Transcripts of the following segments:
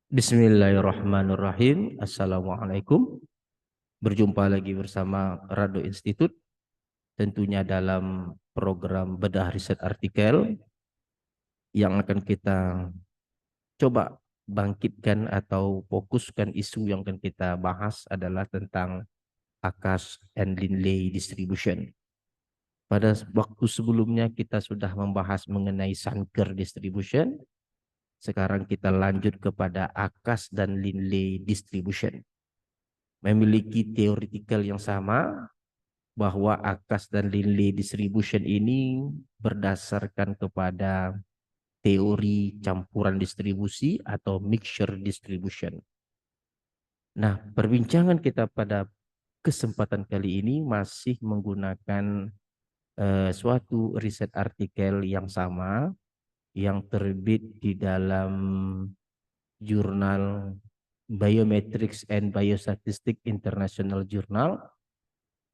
Bismillahirrahmanirrahim. Assalamualaikum. Berjumpa lagi bersama Rado Institute, tentunya dalam program bedah riset artikel yang akan kita coba bangkitkan atau fokuskan. Isu yang akan kita bahas adalah tentang Akash and Linley distribution. Pada waktu sebelumnya kita sudah membahas mengenai Sankar distribution. Sekarang kita lanjut kepada Akash dan Linley distribution. Memiliki teoretikal yang sama, bahwa Akash dan Linley distribution ini berdasarkan kepada teori campuran distribusi atau mixture distribution. Nah, perbincangan kita pada kesempatan kali ini masih menggunakan suatu riset artikel yang sama yang terbit di dalam jurnal Biometrics and Biostatistics International Journal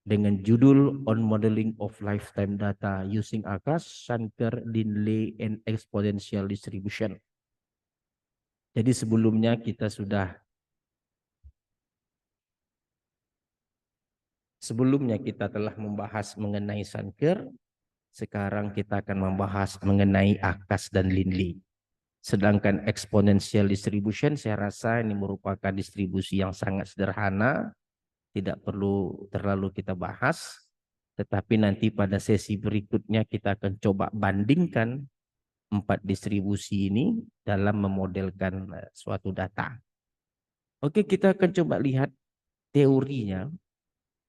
dengan judul On Modeling of Lifetime Data Using Akash, Sankar, Linley, and Exponential Distribution. Jadi sebelumnya kita telah membahas mengenai Sankar, sekarang kita akan membahas mengenai Akash dan Linley. Sedangkan exponential distribution saya rasa ini merupakan distribusi yang sangat sederhana, tidak perlu terlalu kita bahas. Tetapi nanti pada sesi berikutnya kita akan coba bandingkan 4 distribusi ini dalam memodelkan suatu data. Oke, kita akan coba lihat teorinya.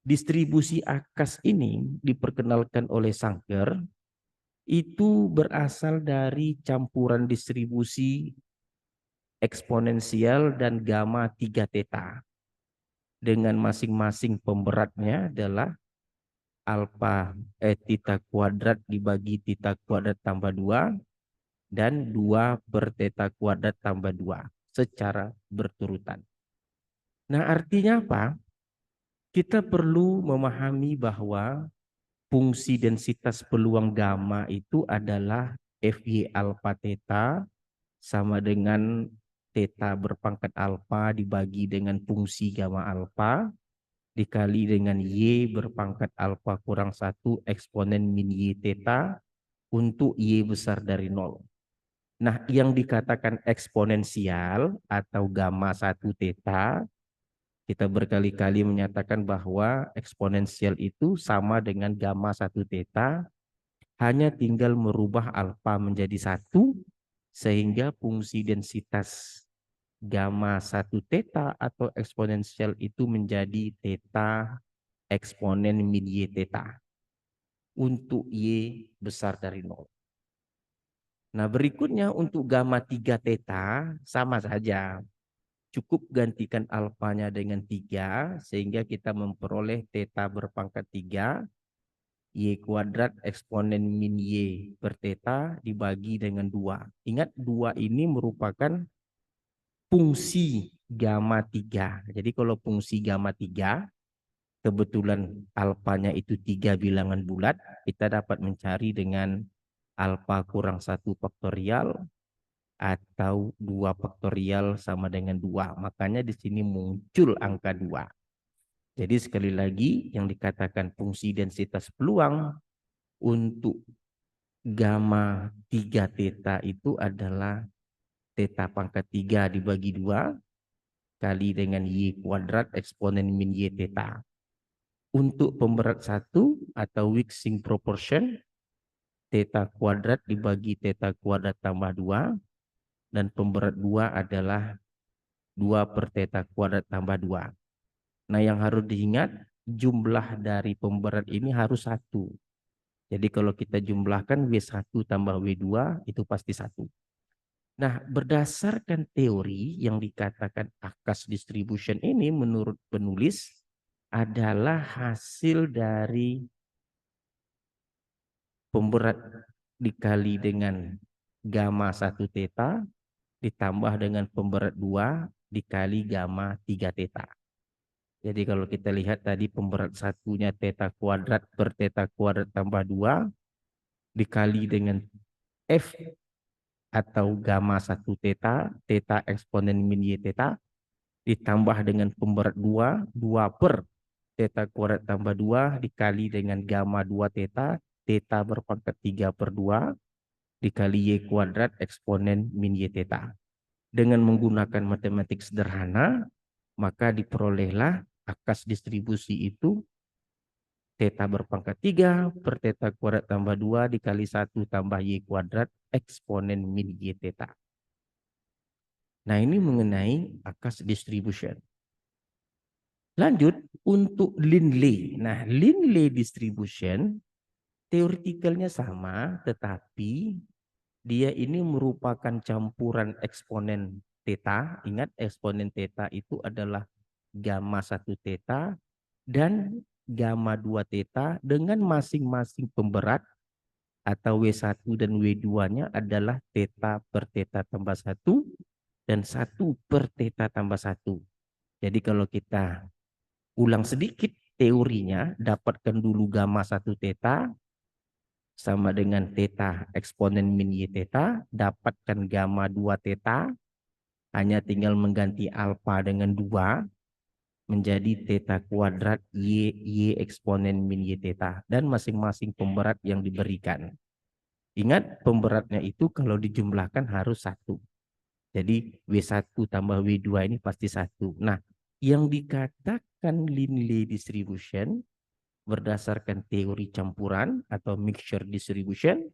Distribusi Akash ini diperkenalkan oleh Sankar, itu berasal dari campuran distribusi eksponensial dan gamma 3 theta. Dengan masing-masing pemberatnya adalah theta kuadrat dibagi theta kuadrat tambah 2 dan 2 per theta kuadrat tambah 2 secara berturutan. Nah, artinya apa? Kita perlu memahami bahwa fungsi densitas peluang gamma itu adalah Fy alpha theta sama dengan theta berpangkat alpha dibagi dengan fungsi gamma alpha dikali dengan Y berpangkat alpha kurang 1 eksponen min Y theta untuk Y besar dari 0. Nah, yang dikatakan eksponensial atau gamma 1 theta, kita berkali-kali menyatakan bahwa eksponensial itu sama dengan gamma 1 theta, hanya tinggal merubah alfa menjadi 1, sehingga fungsi densitas gamma 1 theta atau eksponensial itu menjadi theta eksponen min Y theta untuk Y besar dari 0. Nah, berikutnya untuk gamma 3 theta sama saja. Cukup gantikan alfanya dengan 3 sehingga kita memperoleh theta berpangkat 3 Y kuadrat eksponen min Y per theta dibagi dengan 2. Ingat 2 ini merupakan fungsi gamma 3. Jadi kalau fungsi gamma 3 kebetulan alfanya itu 3 bilangan bulat, kita dapat mencari dengan alfa kurang 1 faktorial atau 2 faktorial sama dengan 2. Makanya di sini muncul angka 2. Jadi sekali lagi yang dikatakan fungsi densitas peluang untuk gamma 3 theta itu adalah theta pangkat 3 dibagi 2 kali dengan Y kuadrat eksponen min Y theta. Untuk pemberat 1 atau Wixing proportion, theta kuadrat dibagi theta kuadrat tambah 2 dan pemberat 2 adalah 2 per theta kuadrat tambah 2. Nah, yang harus diingat jumlah dari pemberat ini harus 1. Jadi kalau kita jumlahkan W1 tambah W2 itu pasti 1. Nah, berdasarkan teori yang dikatakan Akash distribution ini menurut penulis adalah hasil dari pemberat dikali dengan gamma 1 theta ditambah dengan pemberat 2 dikali gamma 3 theta. Jadi kalau kita lihat tadi pemberat satunya theta kuadrat per theta kuadrat tambah 2 dikali dengan F atau gamma 1 theta, theta eksponen min Y theta, ditambah dengan pemberat 2, 2 per theta kuadrat tambah 2 dikali dengan gamma 2 theta, theta berpangkat 3 per 2, dikali Y kuadrat eksponen min Y theta. Dengan menggunakan matematik sederhana, maka diperolehlah akas distribusi itu theta berpangkat 3 per theta kuadrat tambah 2 dikali 1 tambah Y kuadrat eksponen min Y theta. Nah, ini mengenai akas distribution. Lanjut untuk Linley. Nah, Linley distribution teoretikalnya sama, tetapi dia ini merupakan campuran eksponen theta. Ingat, eksponen theta itu adalah gamma 1 theta dan gamma 2 theta dengan masing-masing pemberat atau W1 dan W2-nya adalah theta per theta tambah 1 dan 1 per theta tambah 1. Jadi kalau kita ulang sedikit teorinya, dapatkan dulu gamma 1 theta sama dengan theta eksponen min Y theta, dapatkan gamma 2 theta, hanya tinggal mengganti alfa dengan 2, menjadi theta kuadrat Y eksponen min Y theta, dan masing-masing pemberat yang diberikan. Ingat, pemberatnya itu kalau dijumlahkan harus 1. Jadi W1 tambah W2 ini pasti 1. Nah, yang dikatakan Linley distribution berdasarkan teori campuran atau mixture distribution,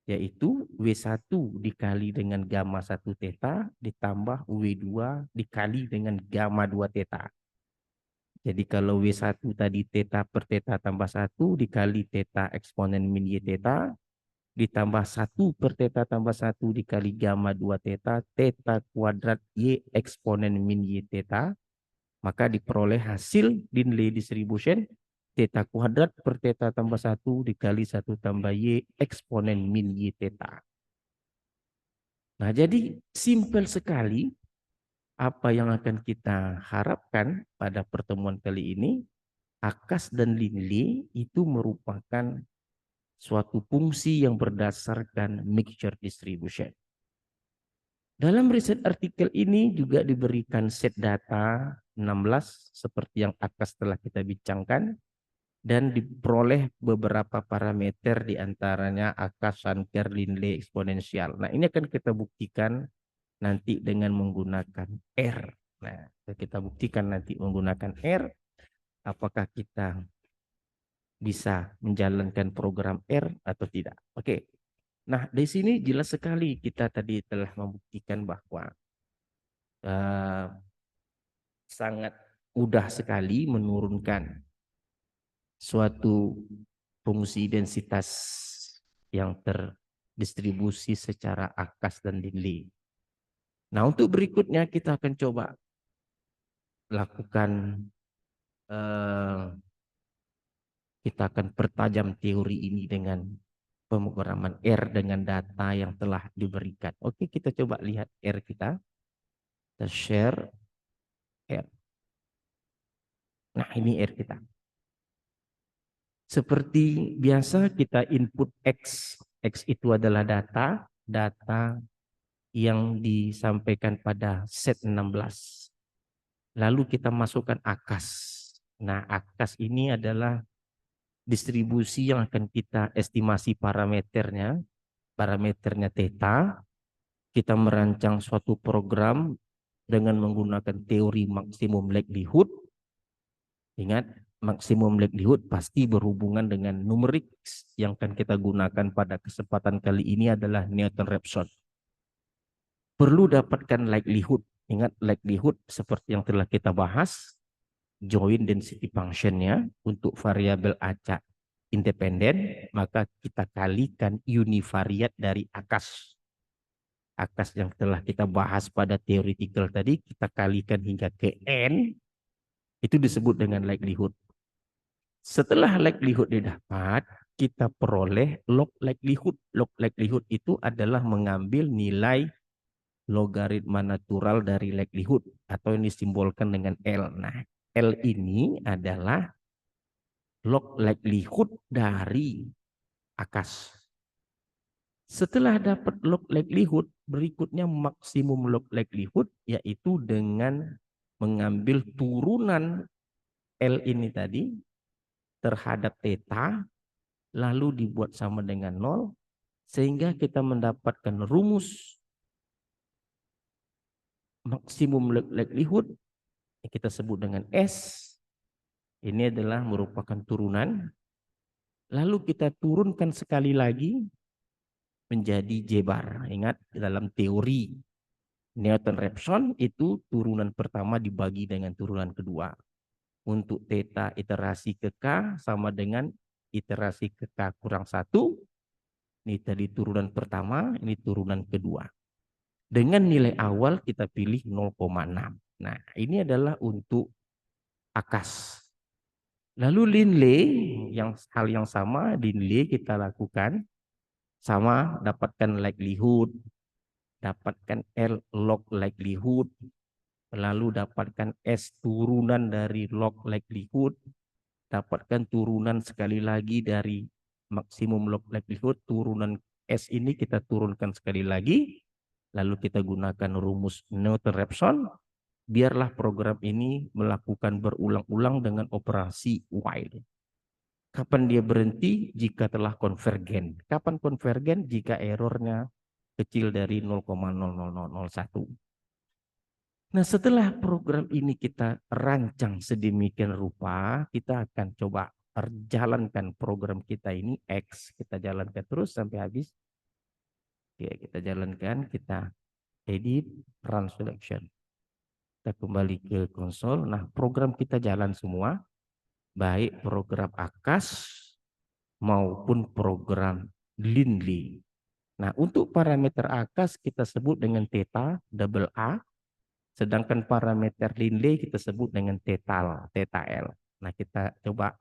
yaitu W1 dikali dengan gamma 1 theta ditambah W2 dikali dengan gamma 2 theta. Jadi kalau W1 tadi theta per theta tambah 1 dikali theta eksponen min Y theta ditambah 1 per theta tambah 1 dikali gamma 2 theta, theta kuadrat Y eksponen min Y theta, maka diperoleh hasil Linley distribution theta kuadrat per theta tambah 1 dikali 1 tambah Y eksponen min Y theta. Nah, jadi simpel sekali apa yang akan kita harapkan pada pertemuan kali ini. Akas dan Linley itu merupakan suatu fungsi yang berdasarkan mixture distribution. Dalam riset artikel ini juga diberikan set data 16 seperti yang akas telah kita bincangkan dan diperoleh beberapa parameter diantaranya akas, Sankar, Linley, eksponensial. Nah, ini akan kita buktikan nanti dengan menggunakan R. Nah, kita buktikan nanti menggunakan R apakah kita bisa menjalankan program R atau tidak. Oke. Nah, di sini jelas sekali kita tadi telah membuktikan bahwa sangat mudah sekali menurunkan suatu fungsi densitas yang terdistribusi secara akas dan Linley. Nah, untuk berikutnya kita akan coba lakukan, kita akan pertajam teori ini dengan pemrograman R dengan data yang telah diberikan. Oke, kita coba lihat R kita. Kita share R. Nah, ini R kita. Seperti biasa kita input X. X itu adalah data yang disampaikan pada set 16. Lalu kita masukkan akas. Nah, akas ini adalah distribusi yang akan kita estimasi parameternya theta. Kita merancang suatu program dengan menggunakan teori maksimum likelihood. Ingat, maksimum likelihood pasti berhubungan dengan numerik yang akan kita gunakan pada kesempatan kali ini adalah Newton-Raphson. Perlu dapatkan likelihood. Ingat, likelihood seperti yang telah kita bahas, join density function-nya untuk variabel acak independen, maka kita kalikan univariat dari akas. Akas yang telah kita bahas pada theoretical tadi, kita kalikan hingga ke N, itu disebut dengan likelihood. Setelah likelihood didapat, kita peroleh log likelihood. Log likelihood itu adalah mengambil nilai logaritma natural dari likelihood atau yang disimbolkan dengan L. Nah, L ini adalah log likelihood dari akas. Setelah dapat log likelihood, berikutnya maksimum log likelihood, yaitu dengan mengambil turunan L ini tadi terhadap theta, lalu dibuat sama dengan 0, sehingga kita mendapatkan rumus maksimum log likelihood, yang kita sebut dengan S. Ini adalah merupakan turunan. Lalu kita turunkan sekali lagi menjadi J bar. Ingat, dalam teori Newton-Raphson itu turunan pertama dibagi dengan turunan kedua. Untuk theta iterasi ke K sama dengan iterasi ke K kurang 1. Ini tadi turunan pertama, ini turunan kedua. Dengan nilai awal kita pilih 0,6. Nah, ini adalah untuk akas. Lalu Linley, hal yang sama, Linley kita lakukan. Sama, dapatkan likelihood, dapatkan L log likelihood, lalu dapatkan S turunan dari log likelihood, dapatkan turunan sekali lagi dari maksimum log likelihood, turunan S ini kita turunkan sekali lagi, lalu kita gunakan rumus Newton-Raphson, biarlah program ini melakukan berulang-ulang dengan operasi while. Kapan dia berhenti? Jika telah konvergen. Kapan konvergen? Jika errornya kecil dari 0,00001. Nah, setelah program ini kita rancang sedemikian rupa, kita akan coba jalankan program kita ini X. Kita jalankan terus sampai habis. Ya, kita jalankan, kita edit, run selection. Kita kembali ke konsol. Nah, program kita jalan semua. Baik program AKAS maupun program Linley. Nah, untuk parameter AKAS kita sebut dengan theta double A, sedangkan parameter Linley kita sebut dengan theta L. Nah, kita coba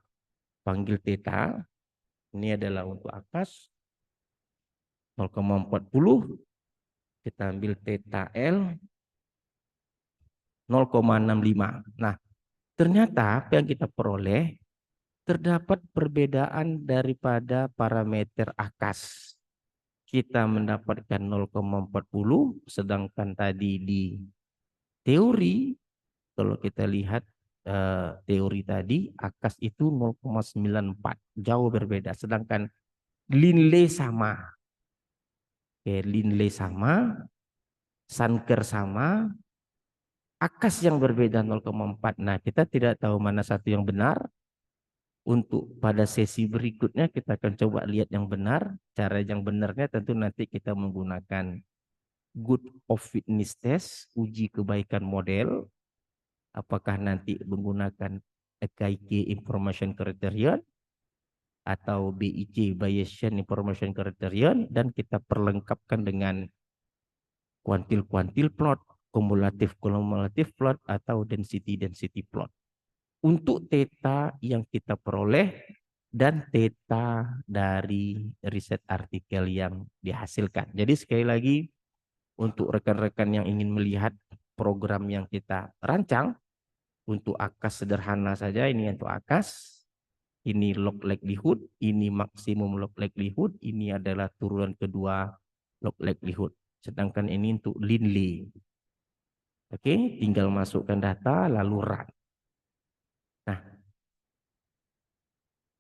panggil theta. Ini adalah untuk AKAS 0,40. Kita ambil theta L 0,65. Nah, ternyata apa yang kita peroleh, terdapat perbedaan daripada parameter AKAS. Kita mendapatkan 0,40, sedangkan tadi di teori, kalau kita lihat teori tadi, AKAS itu 0,94, jauh berbeda. Sedangkan Linley sama, Linley sama, Sanker sama, AKAS yang berbeda 0,4. Nah, kita tidak tahu mana satu yang benar. Untuk pada sesi berikutnya kita akan coba lihat yang benar. Cara yang benarnya tentu nanti kita menggunakan good of fitness test, uji kebaikan model. Apakah nanti menggunakan EKIK information criterion atau BIC Bayesian information criterion, dan kita perlengkapkan dengan kuantil plot, kumulatif plot, atau density plot. Untuk theta yang kita peroleh dan theta dari riset artikel yang dihasilkan. Jadi sekali lagi, untuk rekan-rekan yang ingin melihat program yang kita rancang, untuk AKAS sederhana saja, ini untuk AKAS, ini log likelihood, ini maksimum log likelihood, ini adalah turunan kedua log likelihood. Sedangkan ini untuk Linley. Oke, tinggal masukkan data lalu run. Nah,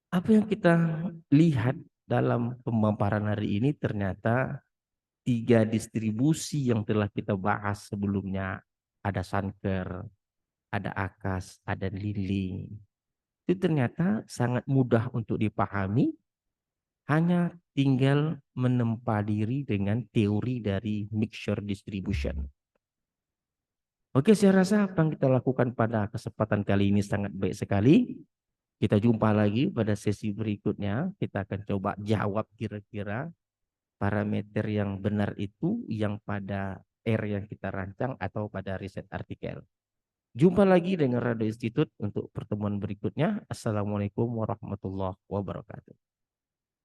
apa yang kita lihat dalam pemaparan hari ini, ternyata 3 distribusi yang telah kita bahas sebelumnya, ada Sanker, ada AKAS, ada Linley, itu ternyata sangat mudah untuk dipahami, hanya tinggal menempa diri dengan teori dari mixture distribution. Oke, saya rasa apa yang kita lakukan pada kesempatan kali ini sangat baik sekali. Kita jumpa lagi pada sesi berikutnya. Kita akan coba jawab kira-kira parameter yang benar itu yang pada R yang kita rancang atau pada riset artikel. Jumpa lagi dengan Radio Institute untuk pertemuan berikutnya. Assalamualaikum warahmatullahi wabarakatuh.